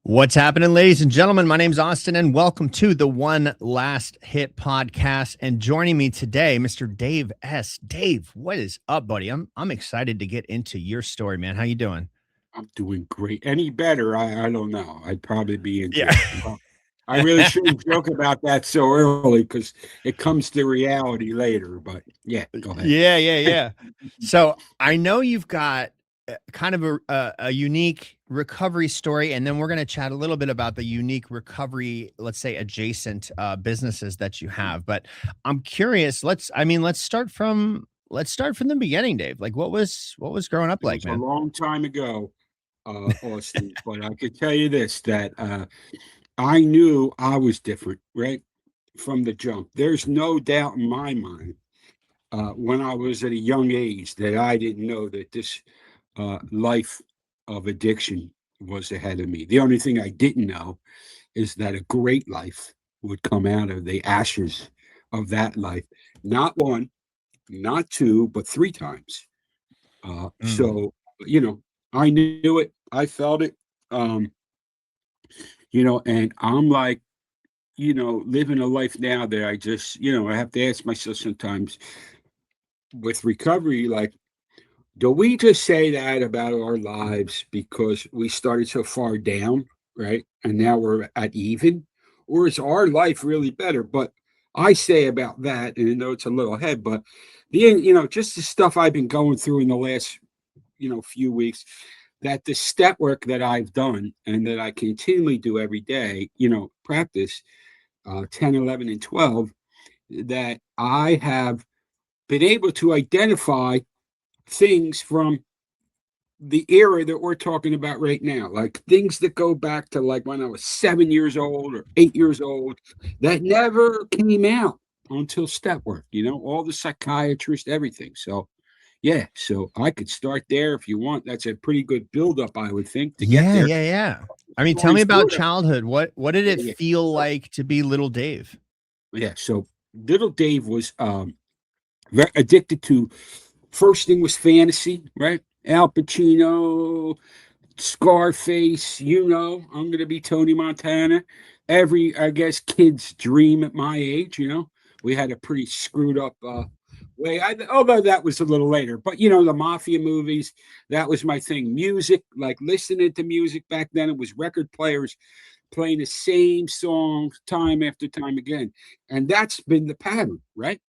What's happening, ladies and gentlemen? My name's Austin, and welcome to the One Last Hit podcast. And joining me today, Mr. Dave S. Dave, what is up, buddy? I'm excited to get into your story, man. How you doing? I'm doing great. Any better? I don't know. I'd probably be in Yeah. jail. Well, I really shouldn't joke about that so early because it comes to reality later. But yeah, go ahead. Yeah. So I know you've got kind of a unique recovery story, and then we're going to chat a little bit about the unique recovery, let's say, adjacent businesses that you have. But I'm curious. Let's start from the beginning, Dave. Like, what was growing up It like, was a man? long time ago, Austin. But I could tell you this: that I knew I was different, right, from the jump. There's no doubt in my mind when I was at a young age that I didn't know that this life of addiction was ahead of me. The only thing I didn't know is that a great life would come out of the ashes of that life. Not one, not two, but three times. Mm. So, I knew it. I felt it. Um, and I'm like, living a life now that I just, I have to ask myself sometimes with recovery, like, do we just say that about our lives because we started so far down, right? And now we're at even? Or is our life really better? But I say about that, and I know it's a little ahead, but just the stuff I've been going through in the last, few weeks, that the step work that I've done and that I continually do every day, practice 10, 11, and 12, that I have been able to identify things from the era that we're talking about right now, like things that go back to like when I was 7 years old or 8 years old, that never came out until step work, all the psychiatrists, everything. So, yeah, so I could start there if you want. That's a pretty good buildup, I would think, to get there. Yeah. I mean, tell me Story's about good. childhood. What did it Yeah, feel like to be little Dave? yeah. So, little Dave was addicted to, first thing was fantasy, right? Al Pacino, Scarface, I'm going to be Tony Montana. Every, I guess, kid's dream at my age, we had a pretty screwed up way. Although that was a little later, but the mafia movies, that was my thing. Music, like listening to music back then, it was record players playing the same songs time after time again. And that's been the pattern, right?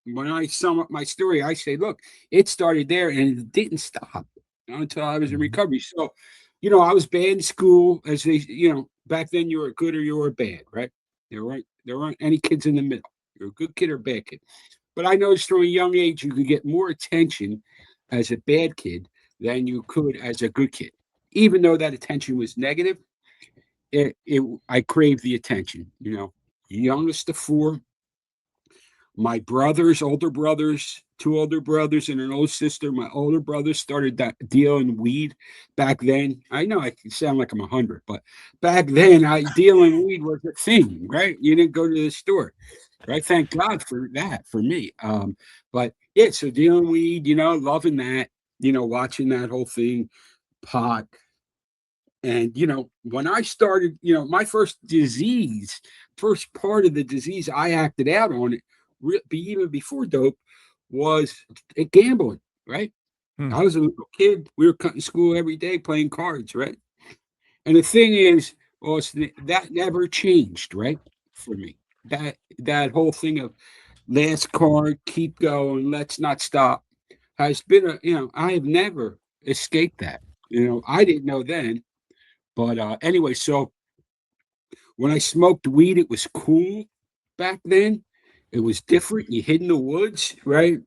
When I sum up my story, I say, look, it started there and it didn't stop until I was in Mhm. recovery. So, I was bad in school, as they, back then you were good or you were bad, right? There weren't any kids in the middle. You're a good kid or a bad kid. But I noticed from a young age you could get more attention as a bad kid than you could as a good kid. Even though that attention was negative, I craved the attention, youngest of four, my brothers, older brothers, two older brothers, and an older sister. My older brother started that dealing weed back then. I know I can sound like I'm 100, but back then, dealing weed was a thing, right? You didn't go to the store, right? Thank God for that for me. But yeah, so dealing weed, loving that, watching that whole thing, pot. And when I started, my first part of the disease I acted out on it, even before dope, was gambling. Right? Hmm. I was a little kid. We were cutting school every day playing cards. Right? And the thing is, Austin, that never changed. Right? For me, that whole thing of last card, keep going, let's not stop, has been I have never escaped that. I didn't know then, but anyway, so when I smoked weed, it was cool back then. It was different. You hid in the woods, right?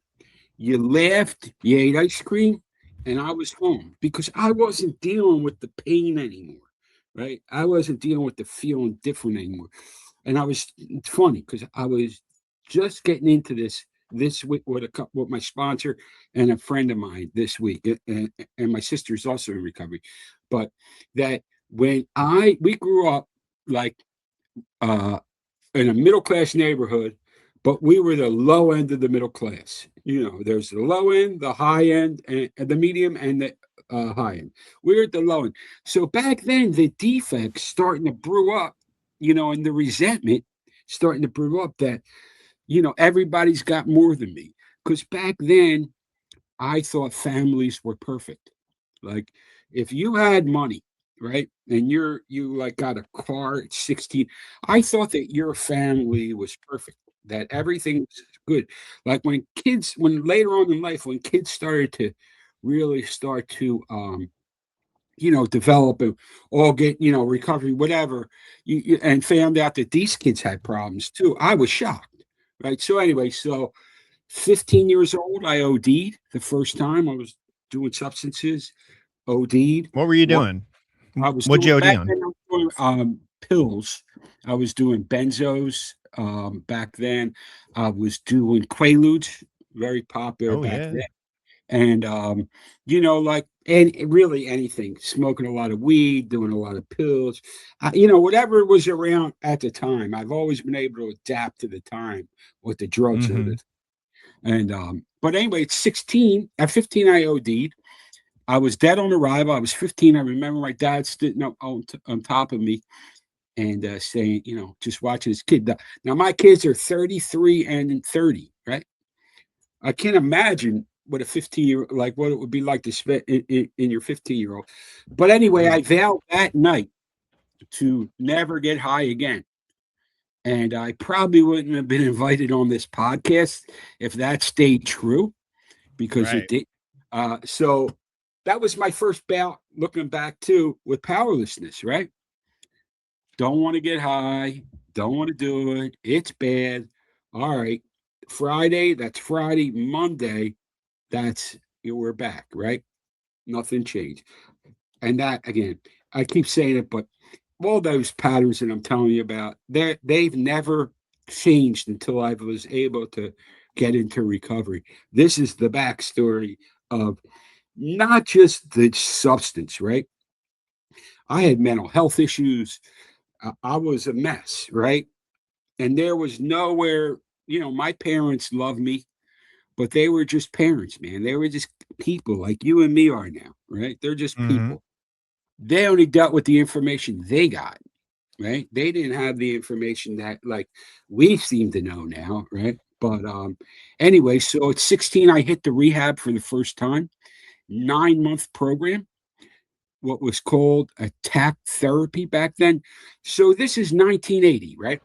You laughed, you ate ice cream, and I was home because I wasn't dealing with the pain anymore, right? I wasn't dealing with the feeling different anymore. And it's funny because I was just getting into this week with with my sponsor and a friend of mine this week, and my sister's also in recovery. But that when we grew up like uh, in a middle class neighborhood, but we were the low end of the middle class. There's the low end, the high end, and the medium, and high end. We're at the low end. So back then, the defects starting to brew up, and the resentment starting to brew up that, everybody's got more than me. Because back then, I thought families were perfect. Like if you had money, right, and you like got a car at 16, I thought that your family was perfect, that everything was good. Like when later on in life, when kids started to really start to develop and all get, recovery, whatever, and found out that these kids had problems too. I was shocked. Right. So anyway, 15 years old, I OD'd the first time I was doing substances, OD'd. What were you What doing? I was What'd doing you OD back on? then, I was doing pills. I was doing Benzos back then. I was doing Quaaludes, very popular Oh back yeah. then. And, like, and really anything, smoking a lot of weed, doing a lot of pills, whatever was around at the time. I've always been able to adapt to the time with the drugs of Hmm. it. And but anyway, at 16, at 15, I OD'd. I was dead on arrival. I was 15. I remember my dad sitting up on top of me and saying, just watching his kid. Now my kids are 33 and 30, right? I can't imagine what a 15-year like what it would be like to spend in your 15-year-old. But anyway, I Mm, vowed that night to never get high again. And I probably wouldn't have been invited on this podcast if that stayed true, because it right. did. So that was my first bout, looking back too, with powerlessness, right? Don't want to get high, don't want to do it. It's bad. All right. Friday, that's Friday. Monday, that's we're back, right? Nothing changed. And that again, I keep saying it, but all those patterns that I'm telling you about, they've never changed until I was able to get into recovery. This is the backstory of not just the substance, right? I had mental health issues. I was a mess, right? And there was nowhere, my parents loved me, but they were just parents, man. They were just people like you and me are now, right? They're just Hmm. people. They only dealt with the information they got, right? They didn't have the information that like we seem to know now, right? But anyway, so at 16, I hit the rehab for the first time, 9-month program, what was called attack therapy back then. So this is 1980, right?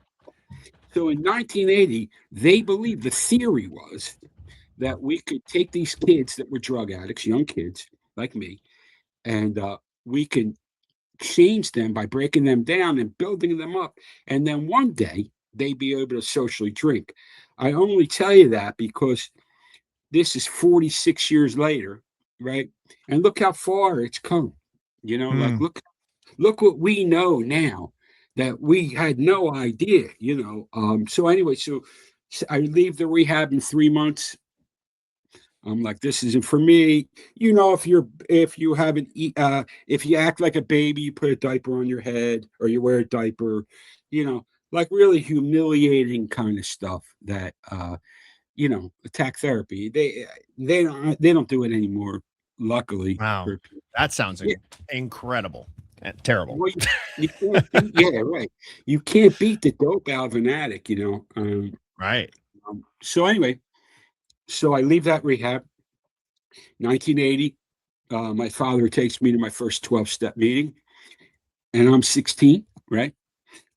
So in 1980, they believed the theory was that we could take these kids that were drug addicts, young kids like me, and we can change them by breaking them down and building them up. And then one day they'd be able to socially drink. I only tell you that because this is 46 years later, right? And look how far it's come. Like Mm. look what we know now that we had no idea. So anyway, so I leave the rehab in 3 months. I'm like, this isn't for me. If you haven't if you act like a baby, you put a diaper on your head or you wear a diaper, like really humiliating kind of stuff that attack therapy. They don't do it anymore, luckily Wow. for That sounds yeah. incredible and terrible. Well, you can't beat yeah, right. You can't beat the dope out of an addict. Right. So anyway, so I leave that rehab, 1980. My father takes me to my first 12-step meeting, and I'm 16, right?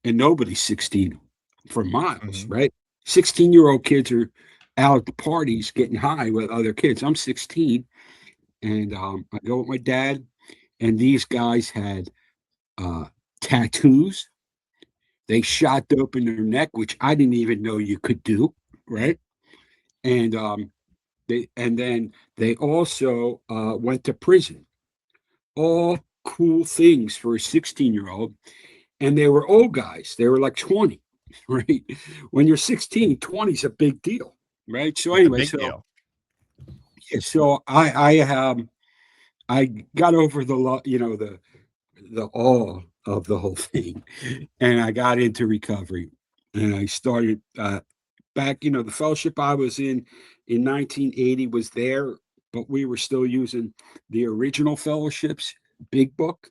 And nobody's 16 for miles, Hmm. right? 16-year-old kids are out at the parties getting high with other kids. I'm 16, and I go with my dad, and these guys had uh, tattoos. They shot dope in their neck, which I didn't even know you could do, right? And then they also went to prison. All cool things for a 16-year-old, and they were old guys. They were like 20, right? When you're 16, 20 is a big deal, right? So It's a anyway, big so deal. yeah, so I got over the awe of the whole thing, and I got into recovery, and I started back. The fellowship I was in 1980 was there but we were still using the original fellowships big book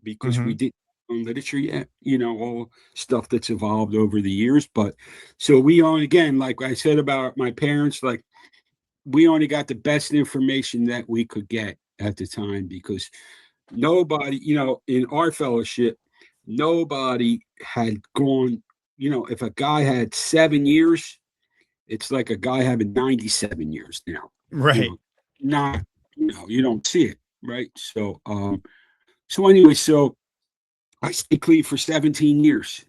because we Mhm. didn't own literature yet, all stuff that's evolved over the years. But so we only, again, like I said about my parents, like we only got the best information that we could get at the time because nobody, in our fellowship, nobody had gone, if a guy had 7 years, it's like a guy having 97 years now, you Right. know, not, you don't see it. Right. So anyway, so I stayed clean for 17 years.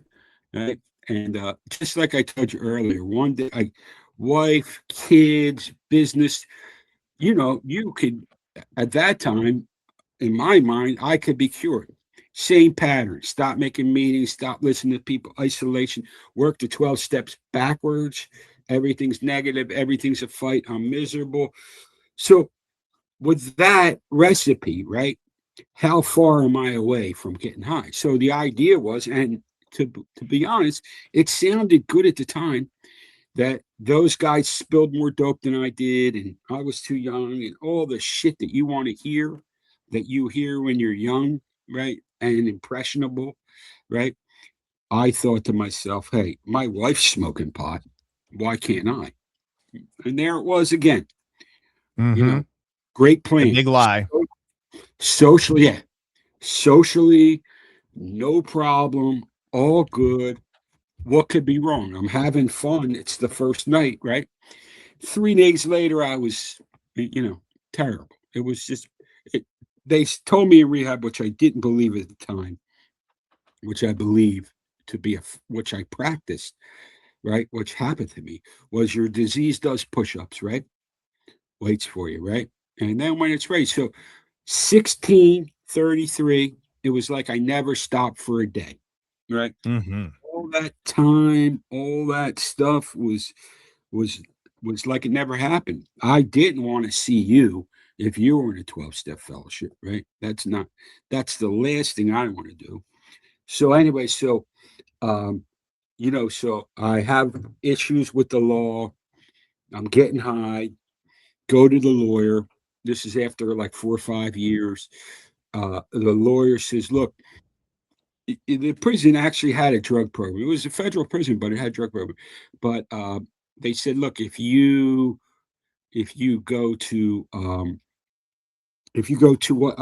Right. And just like I told you earlier, one day, wife, kids, business, you could, at that time, in my mind, I could be cured. Same pattern. Stop making meetings, stop listening to people, isolation, work the 12 steps backwards. Everything's negative, everything's a fight. I'm miserable. So, with that recipe, right? How far am I away from getting high? So, the idea was, and to be honest, it sounded good at the time that those guys spilled more dope than I did, and I was too young, and all the shit that you want to hear, that you hear when you're young, right, and impressionable, right? I thought to myself, hey, my wife's smoking pot. Why can't I? And there it was again, you know, Mhm. great The plan. big lie. Socially, yeah, socially, no problem, all good. What could be wrong? I'm having fun. It's the first night, right? 3 days later, I was, terrible. It was just, it, they told me in rehab, which I didn't believe at the time, which I believe to be which I practiced, right? Which happened to me was your disease does push ups, right? Waits for you, right? And then when it's ready, so 16:33, it was like I never stopped for a day, right? Mhm. All that time, all that stuff was was like it never happened. I didn't want to see you if you were in a 12-step fellowship, right? That's the last thing I want to do. So anyway, um, so I have issues with the law. I'm getting high, go to the lawyer. This is after like 4 or 5 years. The lawyer says, look, the prison actually had a drug program. It was a federal prison, but it had a drug program. But they said, look, if you go to if you go to what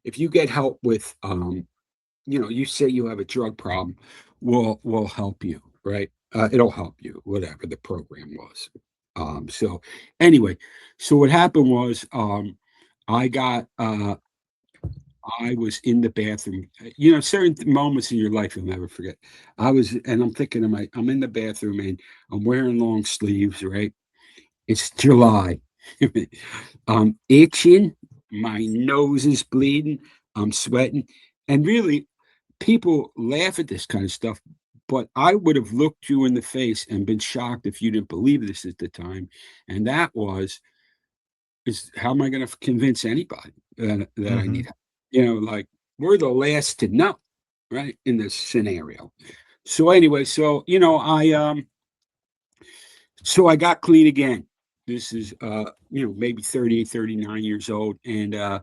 if you get help with you say you have a drug problem, we'll help you, right? It'll help you, whatever the program was. So anyway, so what happened was I got I was in the bathroom. Certain moments in your life you'll never forget. And I'm thinking I'm in the bathroom and I'm wearing long sleeves, right? It's July. I'm itching. My nose is bleeding. I'm sweating. And really, people laugh at this kind of stuff, but I would have looked you in the face and been shocked if you didn't believe this at the time. And that was, is how am I going to convince anybody that I need Mhm. help? Like we're the last to know, right? In this scenario. So anyway, so I got clean again. This is maybe 38, 39 years old. And I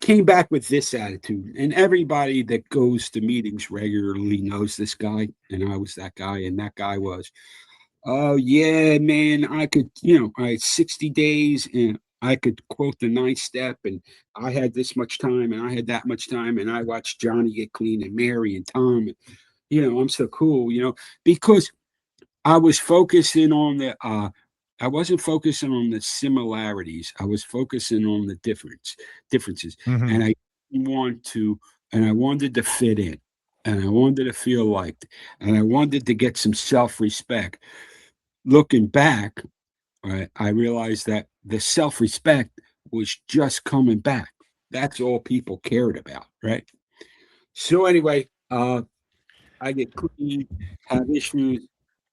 came back with this attitude. And everybody that goes to meetings regularly knows this guy. And I was that guy, and that guy was, oh yeah, man, I could, I had 60 days and I could quote the ninth step, and I had this much time and I had that much time, and I watched Johnny get clean and Mary and Tom. And, I'm so cool, because I was focusing on I wasn't focusing on the similarities. I was focusing on the differences. And Mhm. I want to and I wanted to fit in. And I wanted to feel liked. And I wanted to get some self-respect. Looking back, right, I realized that the self-respect was just coming back. That's all people cared about, right? So anyway, I get clean, have issues,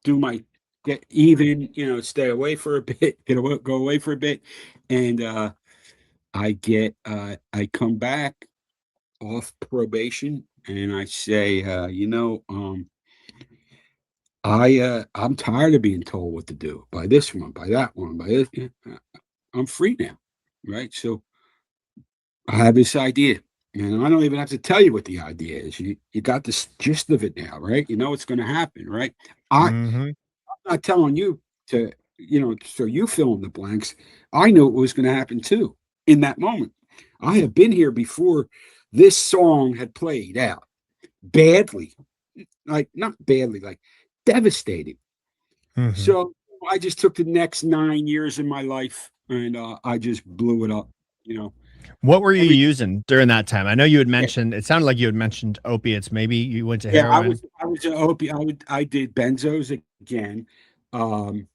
do my get even, stay away for a bit, go away for a bit, and I come back off probation, and I say, I'm tired of being told what to do by this one, by that one, by this. I'm free now. right? So I have this idea, and I don't even have to tell you what the idea is. You got this gist of it now, right? You know what's going to happen, right? I'm Mhm. not telling you to, so you fill in the blanks. I knew it was going to happen too in that moment. I have been here before this song had played out badly, like not badly, like devastating. Mhm. So I just took the next 9 years of my life and I just blew it up. You know, What were you every using during that time? I know you had yeah, mentioned it sounded like you had mentioned opiates. Maybe you went to yeah. heroin? I was an opiate. I did benzos again. Um,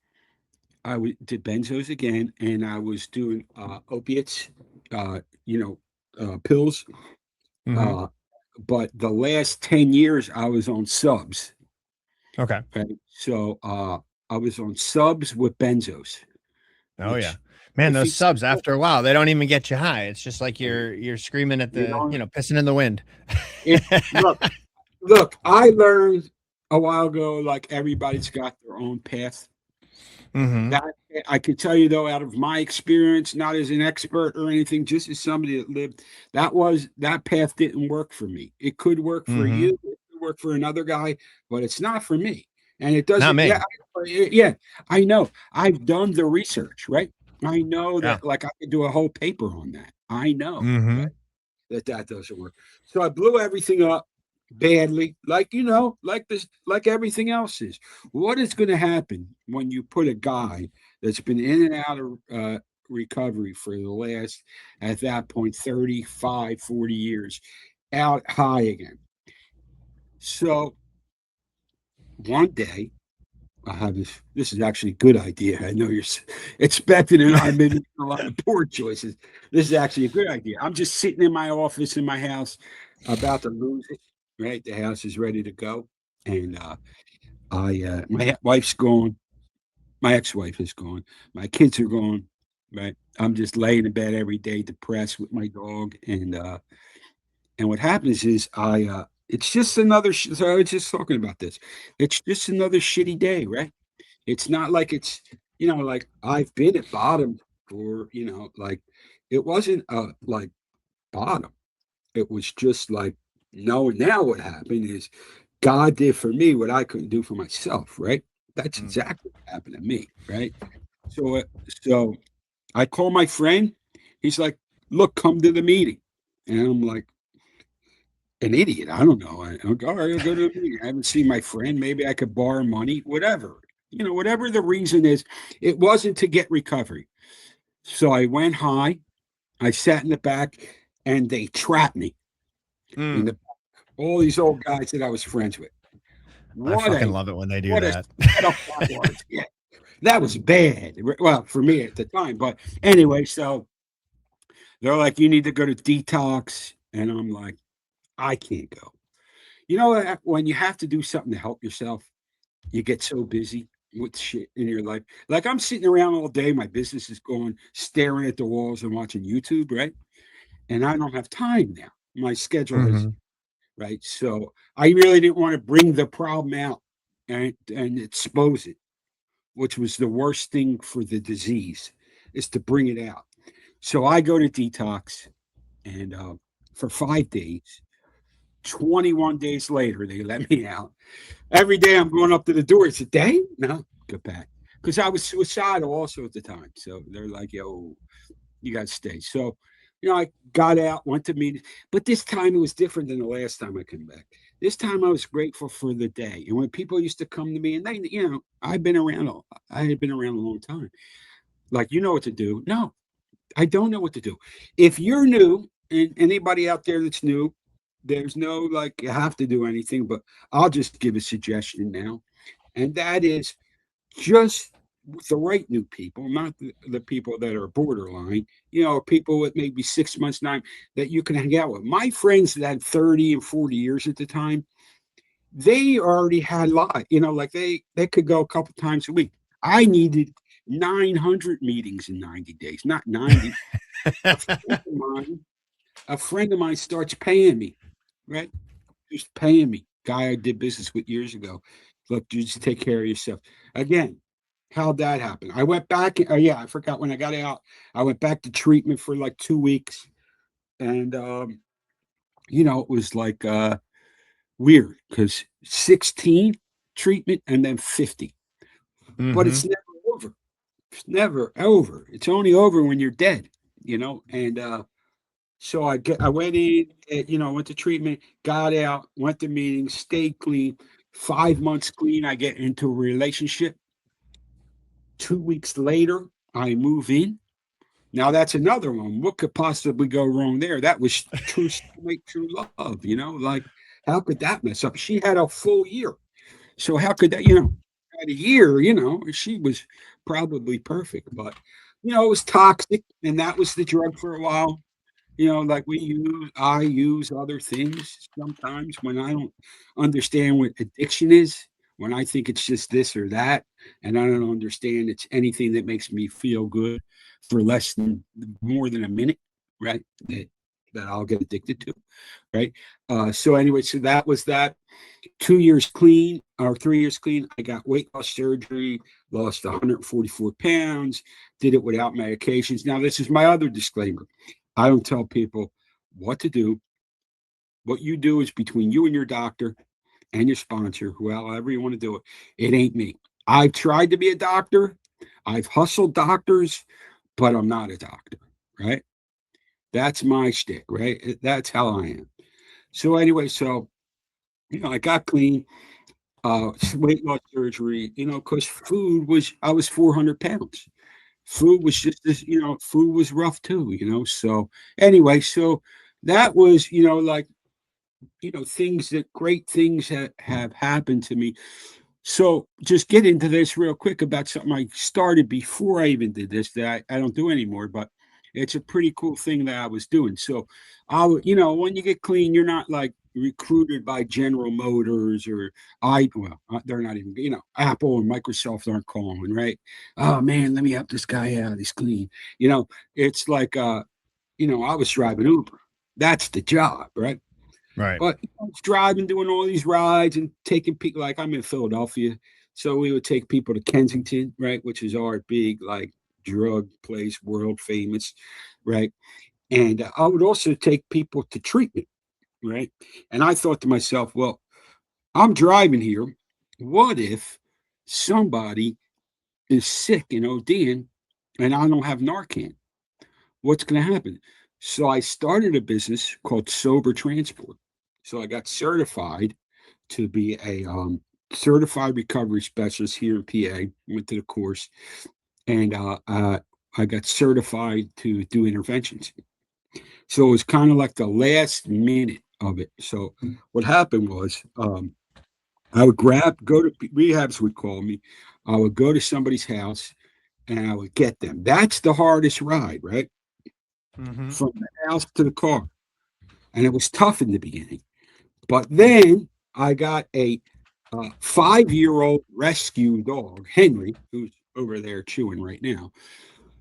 did benzos again, and I was doing opiates. Uh, you know, pills. Mhm. Uh, but the last 10 years, I was on subs. Okay. Right, so I was on subs with benzos, Oh, yeah. which Man, if those you subs after a while, they don't even get you high. It's just like you're screaming at you the, know, pissing in the wind. it, look, look, I learned a while ago, like everybody's got their own path. Mhm. That I could tell you though, out of my experience, not as an expert or anything, just as somebody that lived, that path didn't work for me. It could work for you, Mhm. it could work for another guy, but it's not for me. And it Not doesn't, me. yeah, I know. I've done the research, right? I know Yeah. that, like, I could do a whole paper on that. I know, right? Mhm. That doesn't work. So I blew everything up badly, like like this, like everything else is. What is going to happen when you put a guy that's been in and out of recovery for the last, at that point, 35, 40 years, out high again? So one day, I have this. This is actually a good idea. I know you're expecting, and I've been making a lot of poor choices. This is actually a good idea. I'm just sitting in my office in my house, about to lose it. Right, the house is ready to go, and my wife's gone. My ex-wife is gone. My kids are gone. Right, I'm just laying in bed every day, depressed with my dog, and what happens is it's just another. So I was just talking about this. It's just another shitty day, right? It's not like it's, like I've been at bottom for, like it wasn't like bottom. It was just like, no, now what happened is God did for me what I couldn't do for myself, right? That's Mm. exactly what happened to me, right? So I call my friend. He's like, look, come to the meeting. And I'm like, an idiot. I don't know. All right, I'll go to the meeting. I haven't seen my friend. Maybe I could borrow money, whatever. Whatever the reason is, it wasn't to get recovery. So I went high. I sat in the back, and they trapped me in Mm. the all these old guys that I was friends with. I What fucking a love it when they do what a that. setup that was. Yeah, that was bad. Well, for me at the time, but anyway, so they're like, "You need to go to detox," and I'm like, "I can't go." When you have to do something to help yourself, you get so busy with shit in your life. Like I'm sitting around all day, my business is going, staring at the walls and watching YouTube, right? And I don't have time now. My schedule has, Mhm. right? So I really didn't want to bring the problem out and expose it, which was the worst thing for the disease, is to bring it out. So I go to detox, and for 5 days, 21 days later, they let me out. Every day I'm going up to the door. It's a day? No, go back. Because I was suicidal also at the time. So they're like, yo, you got to stay. So, I got out, went to meet, but this time it was different than the last time I came back. This time I was grateful for the day. And when people used to come to me, and they, I had been around a long time. Like, you know what to do. No, I don't know what to do. If you're new, and anybody out there that's new, there's no like you have to do anything, but I'll just give a suggestion now, and that is just with the right new people, not the people that are borderline, people with maybe 6 months, nine, that you can hang out with. My friends that had 30 and 40 years at the time, they already had life, like they could go a couple times a week. I needed 900 meetings in 90 days, not 90. A friend of mine, a friend of mine starts paying me, right? Just paying me. Guy I did business with years ago. Look, you just take care of yourself. Again, How'd that happen? I went back. Yeah, I forgot when I got out. I went back to treatment for like 2 weeks, and it was like weird because 16 treatment and then 50, but Mm-hmm. it's never over. It's never over. It's only over when you're dead. And so I went in, went to treatment, got out, went to meetings, stayed clean. 5 months clean, I get into a relationship. 2 weeks later, I move in. Now that's another one. What could possibly go wrong there? That was true soulmate, true love. Like how could that mess up? She had a full year, so how could that? At a year, she was probably perfect, but it was toxic, and that was the drug for a while. Like I use other things sometimes when I don't understand what addiction is, when I think it's just this or that, and I don't understand it's anything that makes me feel good for less than more than a minute, right? That I'll get addicted to, right? So anyway, so that was that. 2 years clean or 3 years clean. I got weight loss surgery, lost 144 pounds, did it without medications. Now, this is my other disclaimer. I don't tell people what to do. What you do is between you and your doctor and your sponsor, however you want to do it. It ain't me. I've tried to be a doctor. I've hustled doctors, but I'm not a doctor, right? That's my shtick, right? That's how I am. So anyway, I got clean, weight loss surgery, because I was 400 pounds. Food was just this, food was rough too, So anyway, so that was, like, great things have happened to me. So just get into this real quick about something I started before I even did this that I don't do anymore, but it's a pretty cool thing that I was doing. So when you get clean, you're not like recruited by General Motors or they're not even, Apple and Microsoft aren't calling, right? Oh man, let me help this guy out. He's clean. It's like, I was driving Uber. That's the job, right? Right. But driving, doing all these rides and taking people, like I'm in Philadelphia. So we would take people to Kensington, right? Which is our big, like, drug place, world famous, right? And I would also take people to treatment, right? And I thought to myself, well, I'm driving here. What if somebody is sick and ODing and I don't have Narcan? What's going to happen? So I started a business called Sober Transport. So I got certified to be a certified recovery specialist here in PA. Went to the course, and I got certified to do interventions. So it was kind of like the last minute of it. So what happened was, I would go to rehabs would call me. I would go to somebody's house and I would get them. That's the hardest ride, right? Mm-hmm. From the house to the car. And it was tough in the beginning. But then I got a 5-year-old rescue dog, Henry, who's over there chewing right now,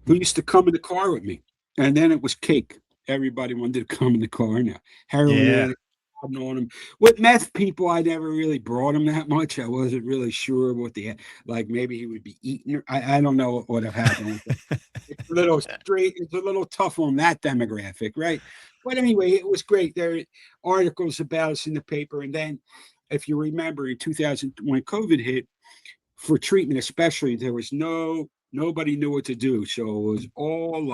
who used to come in the car with me. And then it was cake. Everybody wanted to come in the car now. Heroin Yeah. addict, on him. With meth people, I never really brought him that much. I wasn't really sure what like maybe he would be eating. I don't know what would have happened with that. It's a little straight. It's a little tough on that demographic, right? But anyway, it was great. There are articles about us in the paper, and then, if you remember, in 2000 when COVID hit, for treatment especially, there was nobody knew what to do. So it was all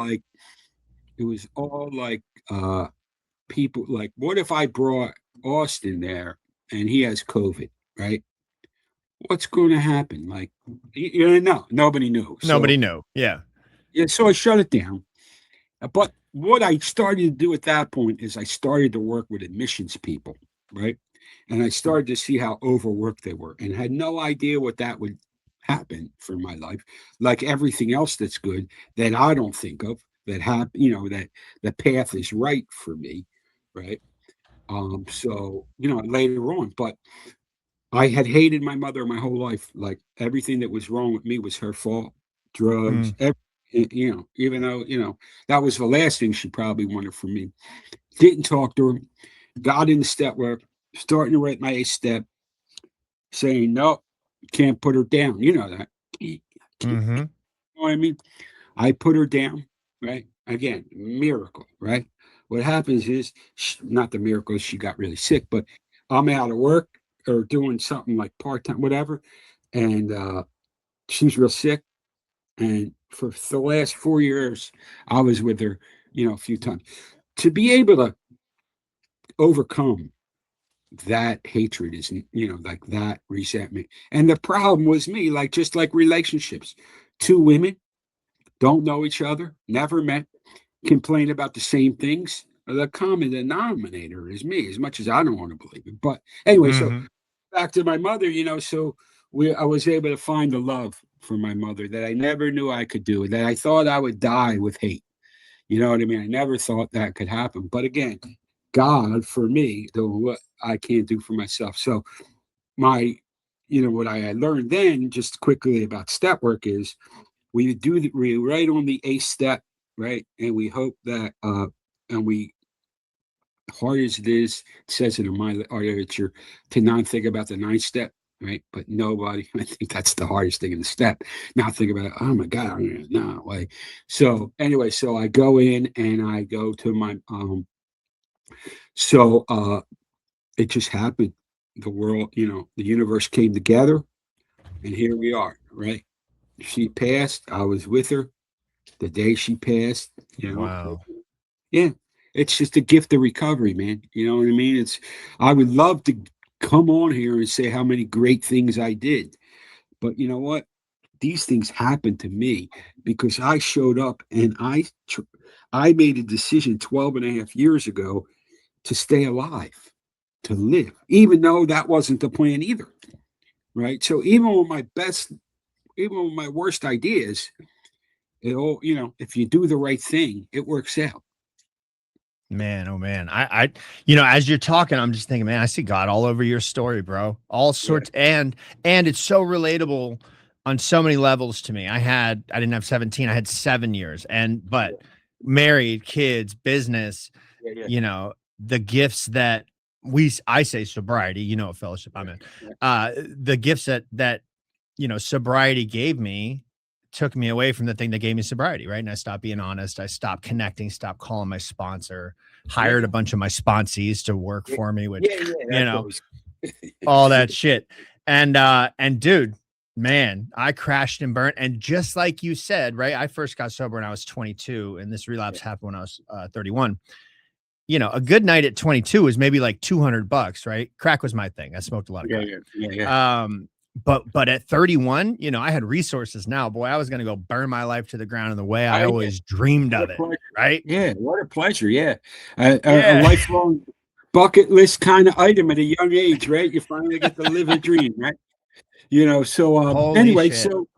like uh people like, what if I brought Austin there and he has COVID, right? What's going to happen? Like, no, nobody knew. Nobody So knew. Yeah. yeah, so I shut it down. But what I started to do at that point is I started to work with admissions people, right? And I started to see how overworked they were and had no idea what that would happen for my life. Like everything else that's good that I don't think of that that the path is right for me, right? So later on, but I had hated my mother my whole life. Like everything that was wrong with me was her fault. Drugs, Mm. even though, that was the last thing she probably wanted from me. Didn't talk to her, got into step work, starting to write my A step, saying, no, can't put her down. You know that. Mhm. You know what I mean? I put her down, right? Again, miracle, right? What happens is, not the miracle, she got really sick, but I'm out of work or doing something like part time, whatever, and she's real sick. And for the last 4 years, I was with her, a few times. To be able to overcome that hatred is, like that resentment. And the problem was me, like just like relationships, two women don't know each other, never met, complain about the same things. The common denominator is me, as much as I don't want to believe it. But anyway, so Mhm. back to my mother, so I was able to find the love for my mother that I never knew I could do, that I thought I would die with hate. You know what I mean? I never thought that could happen. But again, God for me, doing what I can't do for myself. So my, what I had learned then, just quickly about step work is we write on the eighth step, right? And we hope that and we hard as it is, it says it in my literature, to not think about the ninth step, right? But nobody, I think that's the hardest thing in the step. Not think about, oh my God, no way. So anyway, so I go in and I go to my so it just happened. The world, the universe came together and here we are, right? She passed. I was with her the day she passed, you know. Wow. Yeah. It's just a gift of recovery, man. You know what I mean? I would love to come on here and say how many great things I did. But you know what? These things happened to me because I showed up and I made a decision 12 and a half years ago to stay alive, to live, even though that wasn't the plan either. Right. So even with my worst ideas, if you do the right thing, it works out. Man, oh man. As you're talking, I'm just thinking, man, I see God all over your story, bro. All Yeah. sorts, and it's so relatable on so many levels to me. I didn't have 17, I had 7 years, but married, kids, business, Yeah. Yeah. the gifts that I say sobriety, what fellowship I'm in. Yeah. The gifts that sobriety gave me took me away from the thing that gave me sobriety, right? And I stopped being honest. I stopped connecting, stopped calling my sponsor, hired a Yeah. bunch of my sponsees to work Yeah. for me, which, Yeah. Yeah. you That's know, always. all that shit. And dude, man, I crashed and burnt. And just like you said, right? I first got sober when I was 22, and this relapse happened when I was 31. A good night at 22 was maybe like $200, right? Crack was my thing. I smoked a lot of Yeah. crack. Yeah. Yeah. Yeah. But at 31, I had resources now. Boy, I was gonna go burn my life to the ground in the way I Yeah. always dreamed What a of it, pleasure. right? Yeah. What a pleasure. Yeah. A Yeah. lifelong bucket list kind of item at a young age, right? You finally get to live a dream, right? So Holy anyway, shit. so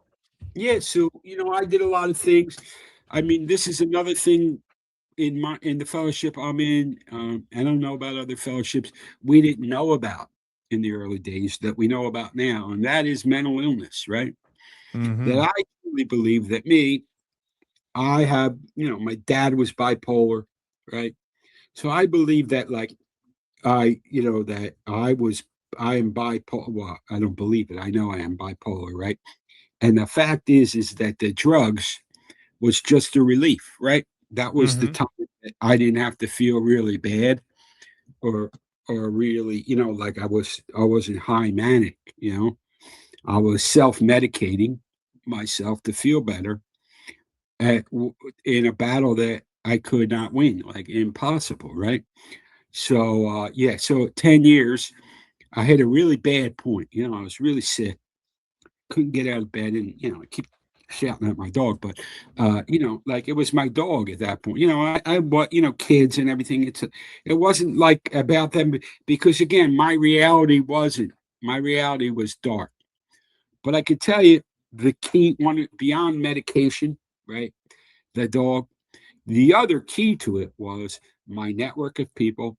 yeah, so I did a lot of things. I mean, this is another thing in the fellowship I'm in. I don't know about other fellowships we didn't know about in the early days that we know about now, and that is mental illness, right? That Mhm. I truly believe that I have, my dad was bipolar, right? So I believe that, like, that I am bipolar. Well, I don't believe it. I know I am bipolar, right? And the fact is that the drugs was just a relief, right? That was the Mhm. time that I didn't have to feel really bad or really, like I wasn't high manic, I was self-medicating myself to feel better at, in a battle that I could not win, like impossible, right? So yeah, so 10 years, I had a really bad point. I was really sick, couldn't get out of bed, and I keep shouting at my dog, but like it was my dog at that point. I bought kids and everything. It wasn't like about them because again, my reality was dark. But I could tell you the key one beyond medication, right? The dog. The other key to it was my network of people.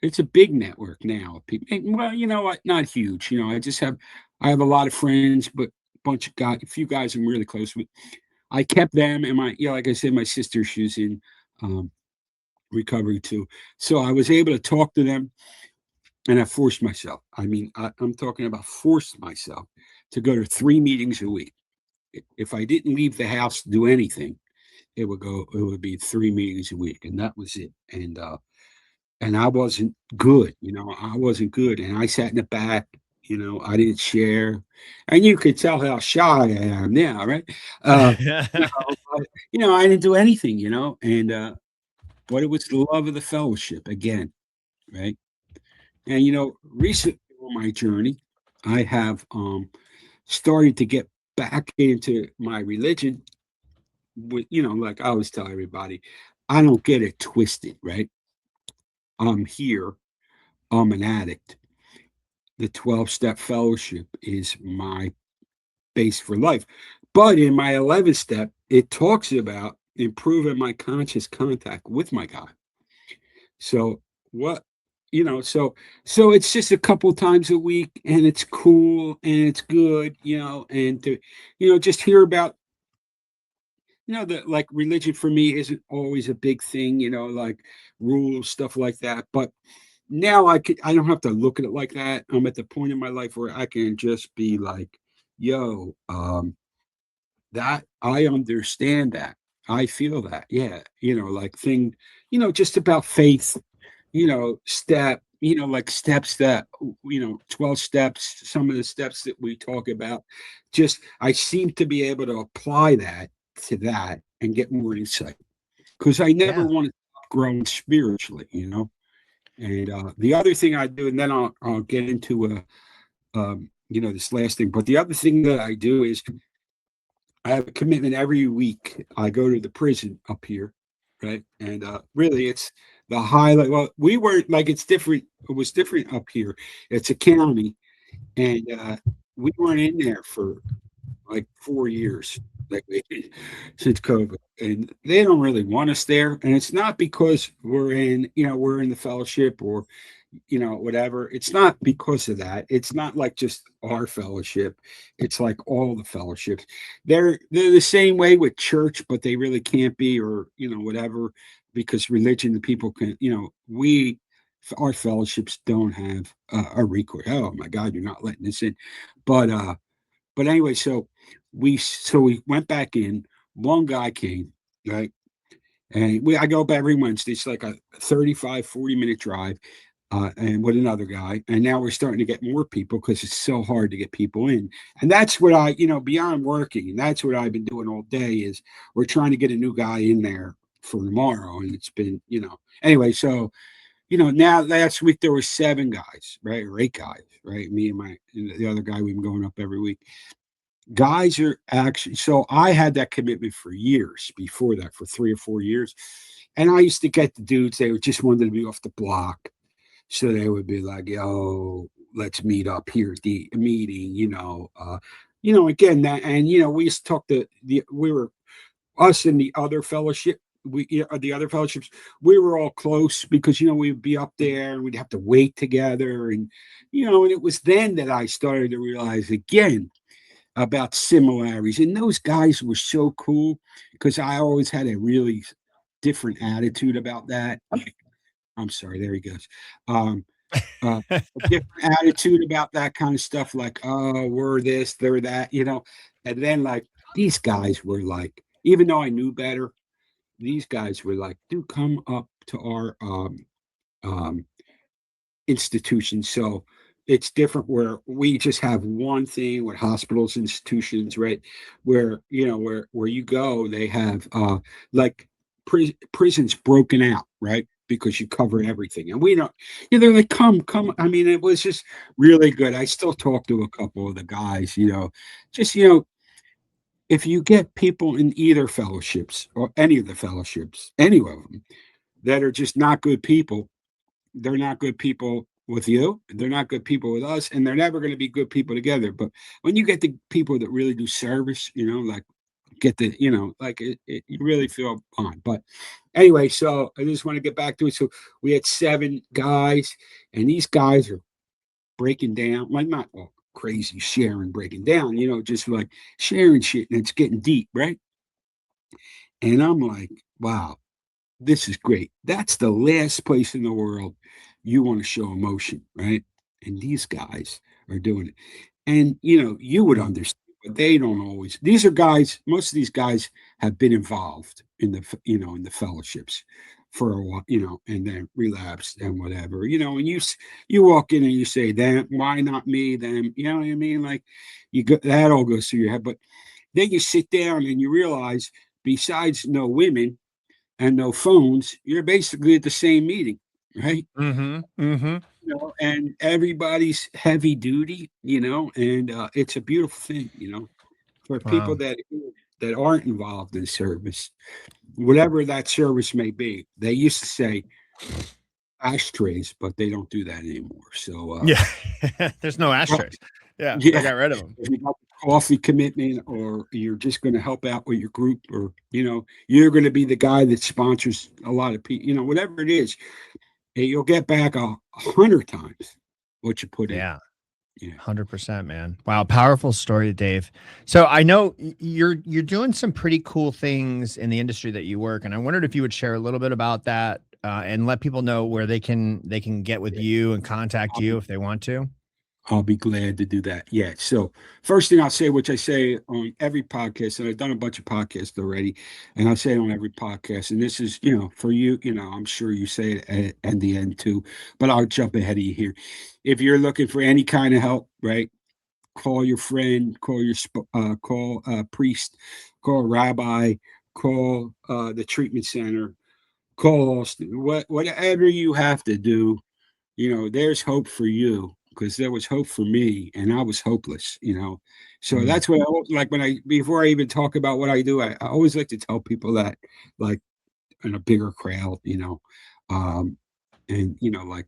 It's a big network now of people. Well, you know what? Not huge. I have a lot of friends, but a bunch of guys, a few guys I'm really close with. I kept them, and like I said, my sister, she's in um, recovery too. So I was able to talk to them, and I forced myself. I mean, I'm talking about forced myself to go to 3 meetings a week. if I didn't leave the house to do anything, it would be 3 meetings a week, and that was it. And I wasn't good, I wasn't good. And I sat in the back, I didn't share. And you could tell how shy I am now, right? I didn't do anything, but it was the love of the fellowship again, right? And recently on my journey, I have started to get back into my religion with, like I always tell everybody, I don't get it twisted, right? I'm here, I'm an addict. The 12-step fellowship is my base for life. But in my 11th step, it talks about improving my conscious contact with my God. So what, so it's just a couple times a week, and it's cool and it's good, and to, just hear about, that, like, religion for me isn't always a big thing, like rules, stuff like that. But now I don't have to look at it like that. I'm at the point in my life where I can just be like, yo, that I understand that. I feel that. Yeah. Like thing, just about faith, like steps that, 12 steps, some of the steps that we talk about. Just I seem to be able to apply that to that and get more insight, because I never Yeah. want to stop growing spiritually, And the other thing I do, and then I'll get into this last thing. But the other thing that I do is I have a commitment every week. I go to the prison up here, right? And really, it's the highlight. Well, we weren't like, it's different. It was different up here. It's a county, and we weren't in there for like 4 years, like since COVID, and they don't really want us there. And it's not because we're in the fellowship, or whatever. It's not because of that. It's not like just our fellowship. It's like all the fellowships. They're the same way with church, but they really can't be, or whatever, because religion, the people can, we our fellowships don't have a record. Oh my God, you're not letting this in. But anyway, so we went back in. One guy came, right? And I go up every Wednesday. It's like a 35, 40-minute drive, and with another guy. And now we're starting to get more people because it's so hard to get people in. And that's what beyond working, and that's what I've been doing all day, is we're trying to get a new guy in there for tomorrow. And it's been, anyway, so, now last week there were 7 guys, right? Or 8 guys, right? Me and the other guy, we've been going up every week. Guys are actually, so I had that commitment for years before that, for 3 or 4 years. And I used to get the dudes, they just wanted to be off the block. So they would be like, yo, let's meet up here at the meeting, again, that, and, we used to talk to we were, us and the other fellowship, the other fellowships, we were all close because, we'd be up there and we'd have to wait together. And, and it was then that I started to realize again about similarities. And those guys were so cool because I always had a really different attitude about that. I'm sorry, there he goes. Um, a different attitude about that kind of stuff, like, oh, we're this, they're that, And then, like, these guys were like, even though I knew better, these guys were like, dude, come up to our um, institution. So it's different where we just have one thing with hospitals, institutions, right? Where, where you go, they have like prisons broken out, right? Because you cover everything. And we don't, they're like, come. I mean, it was just really good. I still talk to a couple of the guys, just, if you get people in either fellowships or any of the fellowships, any of them, that are just not good people, they're not good people with you. They're not good people with us, and they're never going to be good people together. But when you get the people that really do service, like get the, like you really feel on. But anyway, so I just want to get back to it. So we had 7 guys, and these guys are breaking down, like not all crazy sharing, breaking down, just like sharing shit, and it's getting deep, right? And I'm like, wow, this is great. That's the last place in the world you want to show emotion, right? And these guys are doing it. And you would understand but they don't always. These are guys. Most of these guys have been involved in in the fellowships for a while, and then relapsed and whatever, and you walk in and you say, "Them, why not me? Them," you know what I mean? Like, you go, that all goes through your head, but then you sit down and you realize, besides no women and no phones, you're basically at the same meeting, right? Mm-hmm. Mm-hmm. And everybody's heavy duty, and it's a beautiful thing, for people Wow. that aren't involved in service, whatever that service may be. They used to say ashtrays, but they don't do that anymore. So, Yeah. There's no ashtrays. Yeah, they yeah, got rid of them. if you got the coffee commitment, or you're just going to help out with your group, or you're going to be the guy that sponsors a lot of people, whatever it is, you'll get back 100 times what you put in. Yeah. Yeah. 100%, man. Wow, powerful story, Dave. So I know you're doing some pretty cool things in the industry that you work, and I wondered if you would share a little bit about that, and let people know where they can get with you and contact I'll be you if they want to. I'll be glad to do that. Yeah. So first thing I'll say, which I say on every podcast, and I've done a bunch of podcasts already, and I say it on every podcast, and this is, for you, I'm sure you say it at the end too, but I'll jump ahead of you here. If you're looking for any kind of help, right? Call your friend, call a priest, call a rabbi, call the treatment center, call Austin, whatever you have to do, there's hope for you, because there was hope for me, and I was hopeless. So Mm, that's what like when before I even talk about what I do, I always like to tell people that, like, in a bigger crowd, um, and, like,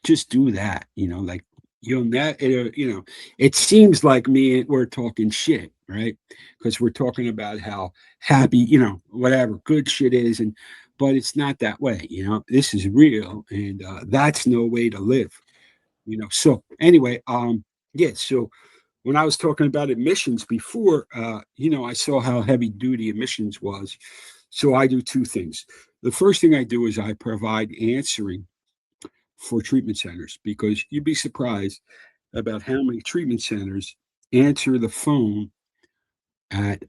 just do that, like, you'll net, it seems like we're talking shit, right? Because we're talking about how happy, whatever good shit is, but it's not that way, this is real, and that's no way to live. So anyway, yeah, so when I was talking about admissions before, I saw how heavy duty admissions was. So I do two things. The first thing I do is I provide answering for treatment centers, because you'd be surprised about how many treatment centers answer the phone at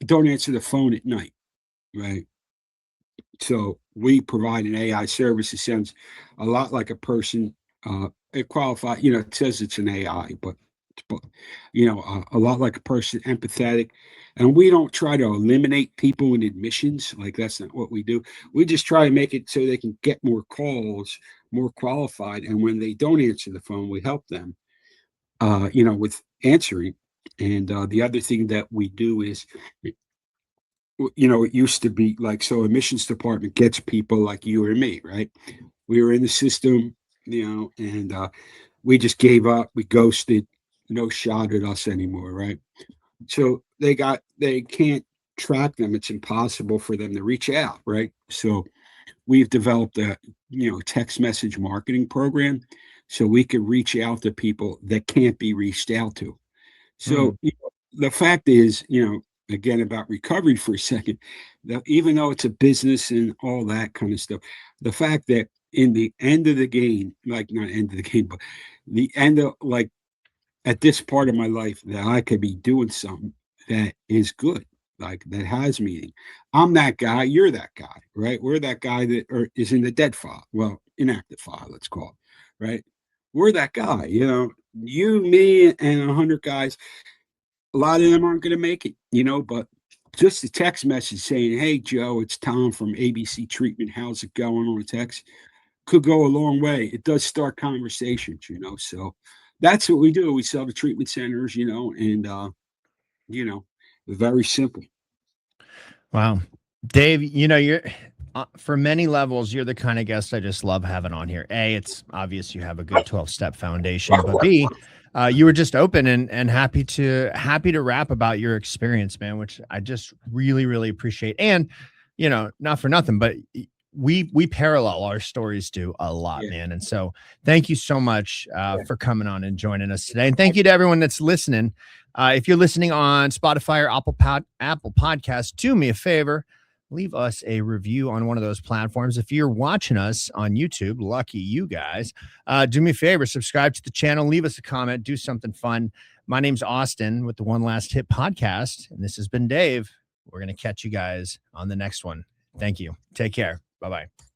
don't answer the phone at night, right? So we provide an AI service. It sounds a lot like a person. It qualifies, it says it's an AI, but a lot like a person, empathetic. And we don't try to eliminate people in admissions. Like, that's not what we do. We just try to make it so they can get more calls, more qualified. And when they don't answer the phone, we help them, with answering. And the other thing that we do is, it used to be like, so admissions department gets people like you or me, right? We were in the system, and we just gave up. We ghosted. No shot at us anymore, right? So they can't track them. It's impossible for them to reach out, right? So we've developed a, text message marketing program, so we can reach out to people that can't be reached out to. mm, So, the fact is, again, about recovery for a second, that even though it's a business and all that kind of stuff, the fact that in the end of the game, like, not end of the game, but the end of, like, at this part of my life, that I could be doing something that is good, like, that has meaning. I'm that guy, you're that guy, right? We're that guy that is in the dead file, well, inactive file, let's call it, right? We're that guy, you, me, and 100 guys. A lot of them aren't going to make it, but just a text message saying, "Hey, Joe, it's Tom from ABC Treatment. How's it going?" on a text could go a long way. It does start conversations, So that's what we do. We sell to treatment centers, and, you know, very simple. wow. Dave, you're for many levels, you're the kind of guest I just love having on here. A, it's obvious you have a good 12-step foundation, but B, you were just open and happy to rap about your experience, man, which I just really, really appreciate. And, not for nothing, but we parallel our stories to a lot, Yeah. man. And so thank you so much Yeah. for coming on and joining us today. And thank you to everyone that's listening. If you're listening on Spotify or Apple Podcasts, do me a favor, leave us a review on one of those platforms. If you're watching us on YouTube, lucky you guys, do me a favor, subscribe to the channel, leave us a comment, do something fun. My name's Austin with the One Last Hit podcast, and this has been Dave. We're going to catch you guys on the next one. Thank you. Take care. Bye-bye.